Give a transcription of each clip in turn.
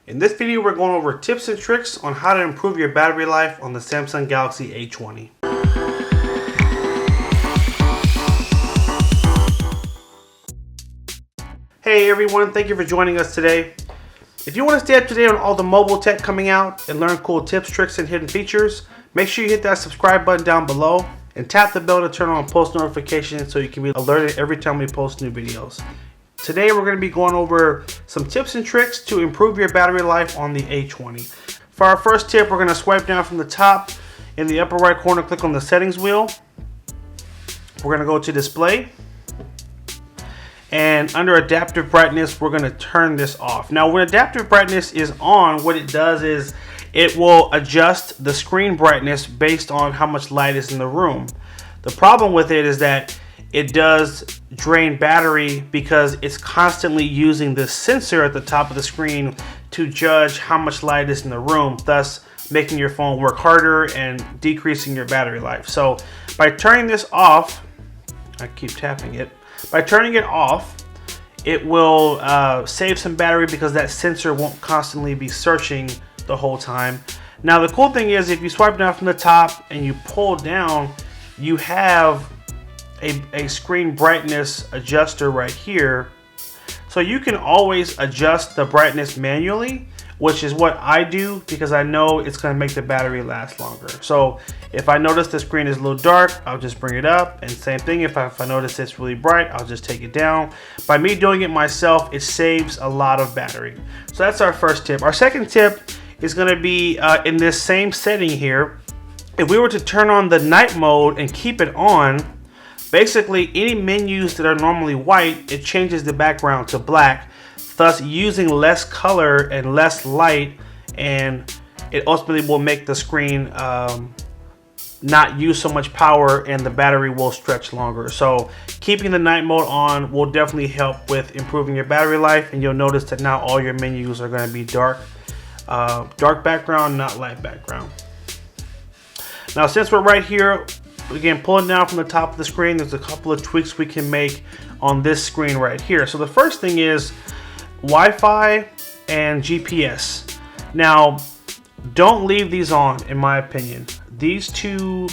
In this video, we're going over tips and tricks on how to improve your battery life on the Samsung Galaxy A20. Hey everyone, thank you for joining us today. If you want to stay up to date on all the mobile tech coming out and learn cool tips, tricks, and hidden features, make sure you hit that subscribe button down below and tap the bell to turn on post notifications so you can be alerted every time we post new videos. Today we're going to be going over some tips and tricks to improve your battery life on the A20. For our first tip, we're going to swipe down from the top. In the upper right corner, click on the settings wheel. We're going to go to display. And under adaptive brightness, we're going to turn this off. Now when adaptive brightness is on, what it does is it will adjust the screen brightness based on how much light is in the room. The problem with it is that it does drain battery because it's constantly using the sensor at the top of the screen to judge how much light is in the room, thus making your phone work harder and decreasing your battery life. So by turning this off, I keep tapping it, by turning it off, it will save some battery because that sensor won't constantly be searching the whole time. Now the cool thing is if you swipe down from the top and you pull down, you have a screen brightness adjuster right here. So you can always adjust the brightness manually, which is what I do because I know it's going to make the battery last longer. So if I notice the screen is a little dark, I'll just bring it up. And same thing, if I notice it's really bright, I'll just take it down. By me doing it myself, it saves a lot of battery. So that's our first tip. Our second tip is going to be in this same setting here. If we were to turn on the night mode and keep it on, basically any menus that are normally white, it changes the background to black, thus using less color and less light, and it ultimately will make the screen not use so much power and the battery will stretch longer. So keeping the night mode on will definitely help with improving your battery life, and you'll notice that now all your menus are going to be dark background, not light background. Now since we're right here, again, pulling down from the top of the screen, there's a couple of tweaks we can make on this screen right here. So the first thing is Wi-Fi and GPS. Now, don't leave these on, in my opinion. These two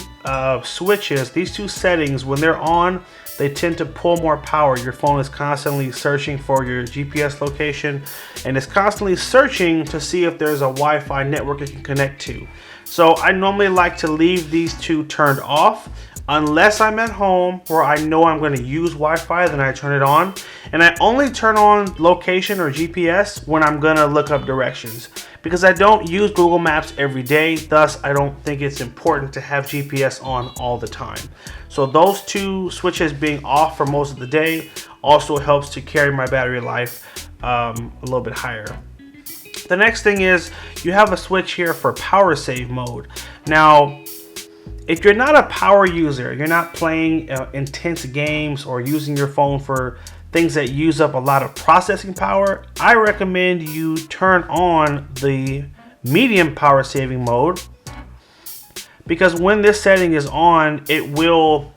switches, these two settings, when they're on, they tend to pull more power. Your phone is constantly searching for your GPS location, and it's constantly searching to see if there's a Wi-Fi network it can connect to. So I normally like to leave these two turned off unless I'm at home where I know I'm going to use Wi-Fi, then I turn it on. And I only turn on location or GPS when I'm going to look up directions, because I don't use Google Maps every day. Thus, I don't think it's important to have GPS on all the time. So those two switches being off for most of the day also helps to carry my battery life a little bit higher. The next thing is you have a switch here for power save mode. Now, if you're not a power user, you're not playing intense games or using your phone for things that use up a lot of processing power, I recommend you turn on the medium power saving mode, because when this setting is on, it will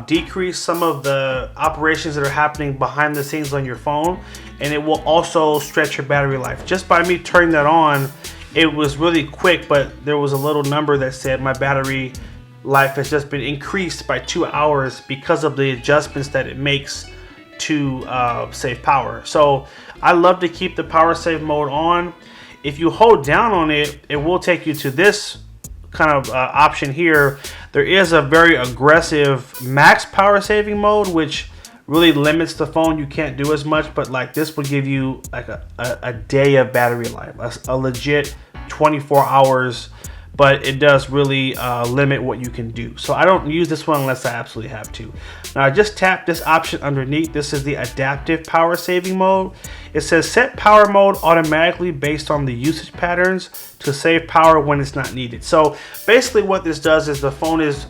decrease some of the operations that are happening behind the scenes on your phone, and it will also stretch your battery life. Just by me turning that on, it was really quick, but there was a little number that said my battery life has just been increased by 2 hours because of the adjustments that it makes to save power. So I love to keep the power save mode on. If you hold down on it, it will take you to this kind of option here. There is a very aggressive max power saving mode, which really limits the phone. You can't do as much, but like this will give you like a day of battery life, a legit 24 hours, but it does really limit what you can do. So I don't use this one unless I absolutely have to. Now I just tap this option underneath. This is the adaptive power saving mode. It says set power mode automatically based on the usage patterns to save power when it's not needed. So basically what this does is the phone is,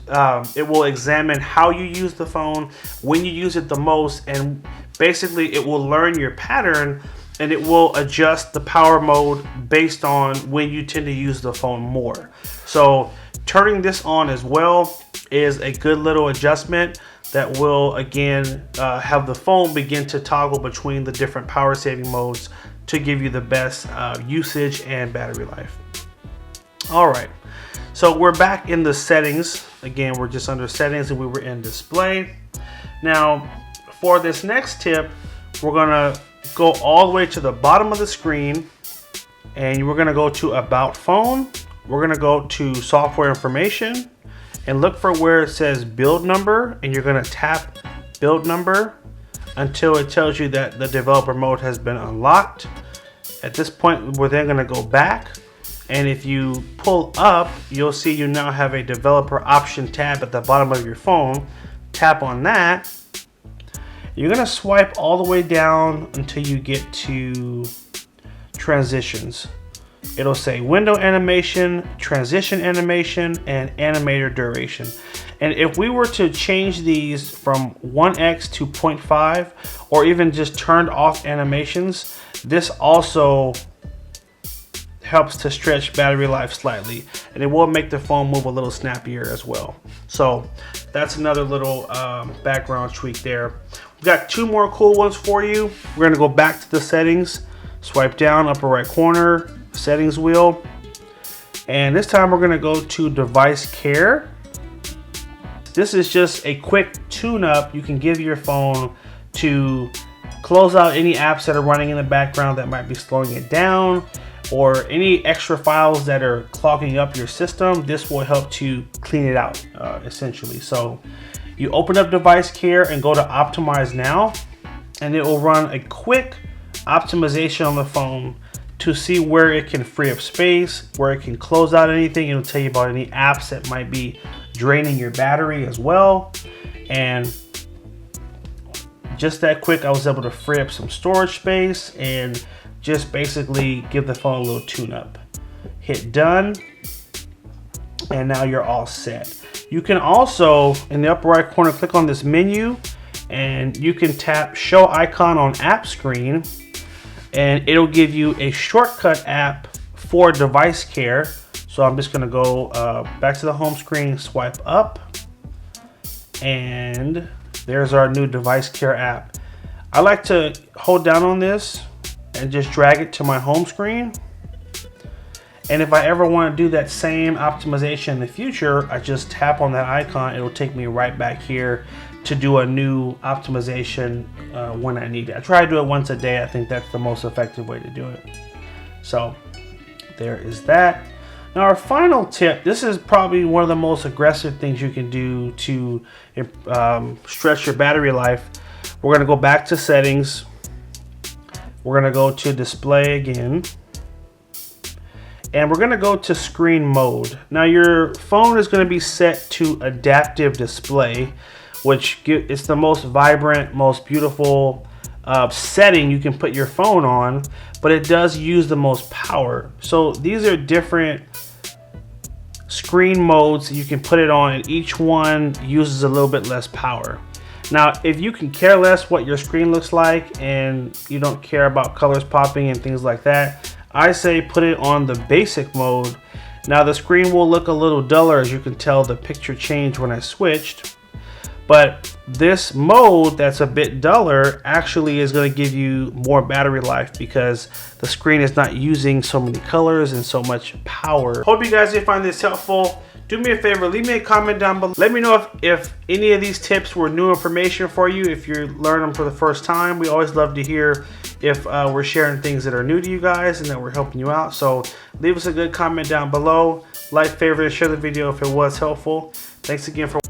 it will examine how you use the phone, when you use it the most, and basically it will learn your pattern and it will adjust the power mode based on when you tend to use the phone more. So turning this on as well is a good little adjustment that will again have the phone begin to toggle between the different power saving modes to give you the best usage and battery life. All right, so we're back in the settings. Again, we're just under settings and we were in display. Now for this next tip, we're gonna go all the way to the bottom of the screen and we're gonna go to About Phone. We're gonna go to Software Information and look for where it says Build Number, and you're gonna tap Build Number until it tells you that the developer mode has been unlocked. At this point, we're then gonna go back, and if you pull up, you'll see you now have a developer option tab at the bottom of your phone. Tap on that. You're gonna swipe all the way down until you get to transitions. It'll say window animation, transition animation, and animator duration. And if we were to change these from 1x to 0.5, or even just turned off animations, this also helps to stretch battery life slightly, and it will make the phone move a little snappier as well. So that's another little background tweak there. We've got two more cool ones for you. We're gonna go back to the settings, swipe down, upper right corner, settings wheel, and this time we're gonna go to device care. This is just a quick tune-up you can give your phone to close out any apps that are running in the background that might be slowing it down, or any extra files that are clogging up your system. This will help to clean it out essentially. So you open up device care and go to optimize now, and it will run a quick optimization on the phone to see where it can free up space, where it can close out anything. It'll tell you about any apps that might be draining your battery as well. And just that quick, I was able to free up some storage space and just basically give the phone a little tune up. Hit done, and now you're all set. You can also, in the upper right corner, click on this menu, and you can tap show icon on app screen, and it'll give you a shortcut app for device care. So I'm just gonna go back to the home screen, swipe up, and there's our new device care app. I like to hold down on this and just drag it to my home screen. And if I ever want to do that same optimization in the future, I just tap on that icon. It'll take me right back here to do a new optimization when I need it. I try to do it once a day. I think that's the most effective way to do it. So there is that. Now our final tip, this is probably one of the most aggressive things you can do to stretch your battery life. We're gonna go back to settings. We're gonna go to display again. And we're gonna go to screen mode. Now your phone is gonna be set to adaptive display, which is the most vibrant, most beautiful setting you can put your phone on, but it does use the most power. So these are different screen modes you can put it on, and each one uses a little bit less power. Now, if you can care less what your screen looks like and you don't care about colors popping and things like that, I say put it on the basic mode. Now the screen will look a little duller, as you can tell the picture changed when I switched. But this mode that's a bit duller actually is going to give you more battery life because the screen is not using so many colors and so much power. Hope you guys did find this helpful. Do me a favor, leave me a comment down below. Let me know if any of these tips were new information for you, if you're learning them for the first time. We always love to hear if we're sharing things that are new to you guys and that we're helping you out. So leave us a good comment down below. Like, favorite, and share the video if it was helpful. Thanks again for